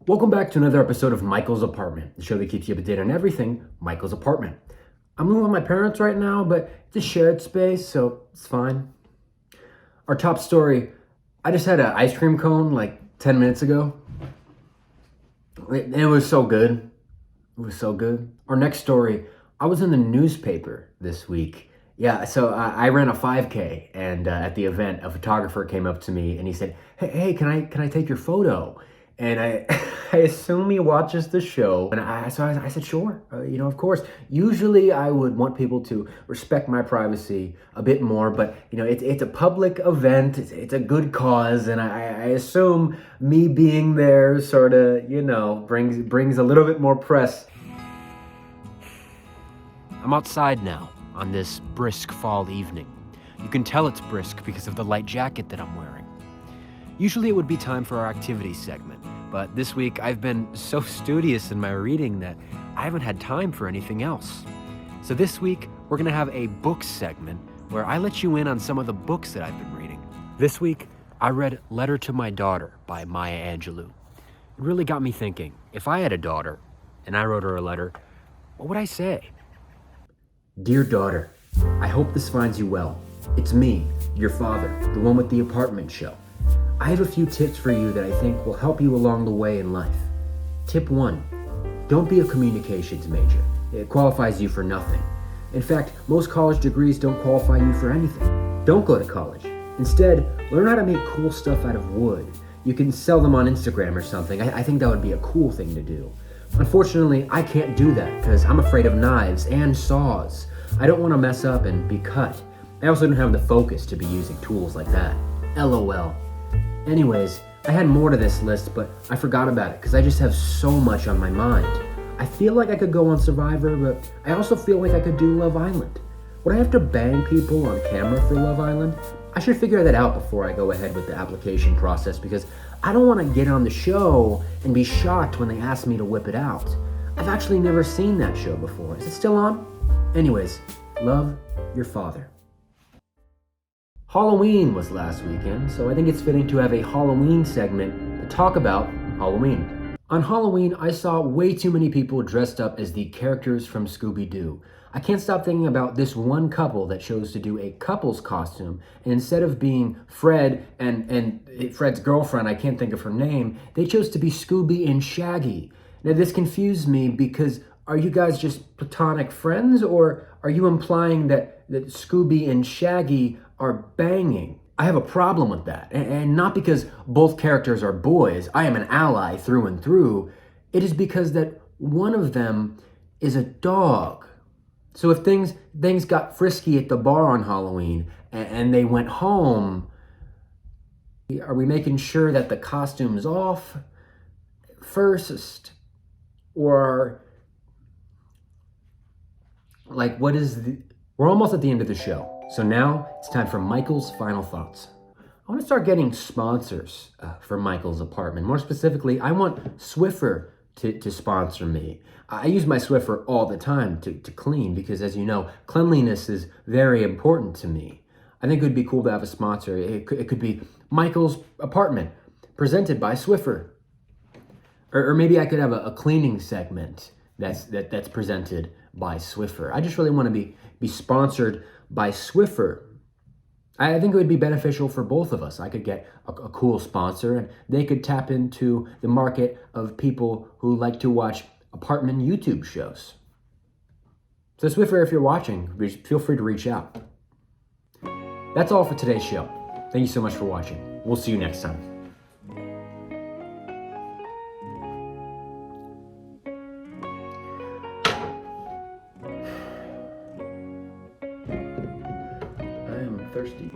Welcome back to another episode of Michael's Apartment, the show that keeps you up to date on everything Michael's apartment. I'm living with my parents right now, but it's a shared space, so it's fine. Our top story, I just had an ice cream cone like 10 minutes ago. It was so good. It was so good. Our next story, I was in the newspaper this week. Yeah, so I ran a 5K, and at the event, a photographer came up to me and he said, "Hey, can I take your photo?" And I assume he watches the show, and I said, "Sure, of course." Usually, I would want people to respect my privacy a bit more, but it's a public event, it's a good cause, and I assume me being there sort of brings a little bit more press. I'm outside now on this brisk fall evening. You can tell it's brisk because of the light jacket that I'm wearing. Usually it would be time for our activity segment, but this week I've been so studious in my reading that I haven't had time for anything else. So this week we're gonna have a books segment where I let you in on some of the books that I've been reading. This week I read Letter to My Daughter by Maya Angelou. It really got me thinking, if I had a daughter and I wrote her a letter, what would I say? Dear daughter, I hope this finds you well. It's me, your father, the one with the apartment show. I have a few tips for you that I think will help you along the way in life. Tip 1, don't be a communications major. It qualifies you for nothing. In fact, most college degrees don't qualify you for anything. Don't go to college. Instead, learn how to make cool stuff out of wood. You can sell them on Instagram or something. I think that would be a cool thing to do. Unfortunately, I can't do that because I'm afraid of knives and saws. I don't want to mess up and be cut. I also don't have the focus to be using tools like that. LOL. Anyways, I had more to this list, but I forgot about it because I just have so much on my mind. I feel like I could go on Survivor, but I also feel like I could do Love Island. Would I have to bang people on camera for Love Island? I should figure that out before I go ahead with the application process because I don't want to get on the show and be shocked when they ask me to whip it out. I've actually never seen that show before. Is it still on? Anyways, love, your father. Halloween was last weekend, so I think it's fitting to have a Halloween segment to talk about Halloween. On Halloween, I saw way too many people dressed up as the characters from Scooby-Doo. I can't stop thinking about this one couple that chose to do a couple's costume, and instead of being Fred and Fred's girlfriend, I can't think of her name, they chose to be Scooby and Shaggy. Now this confused me because are you guys just platonic friends, or are you implying that Scooby and Shaggy are banging? I have a problem with that, and not because both characters are boys. I am an ally through and through. It is because that one of them is a dog. So if things got frisky at the bar on Halloween and they went home, are we making sure that the costume's off first? Or like, we're almost at the end of the show. So now it's time for Michael's final thoughts. I want to start getting sponsors for Michael's apartment. More specifically, I want Swiffer to sponsor me. I use my Swiffer all the time to clean because, as you know, cleanliness is very important to me. I think it would be cool to have a sponsor. It could be Michael's apartment, presented by Swiffer. Or maybe I could have a cleaning segment that's presented by Swiffer. I just really want to be sponsored by Swiffer. I think it would be beneficial for both of us. I could get a cool sponsor, and they could tap into the market of people who like to watch apartment YouTube shows. So Swiffer, if you're watching, feel free to reach out. That's all for today's show. Thank you so much for watching. We'll see you next time. I am thirsty.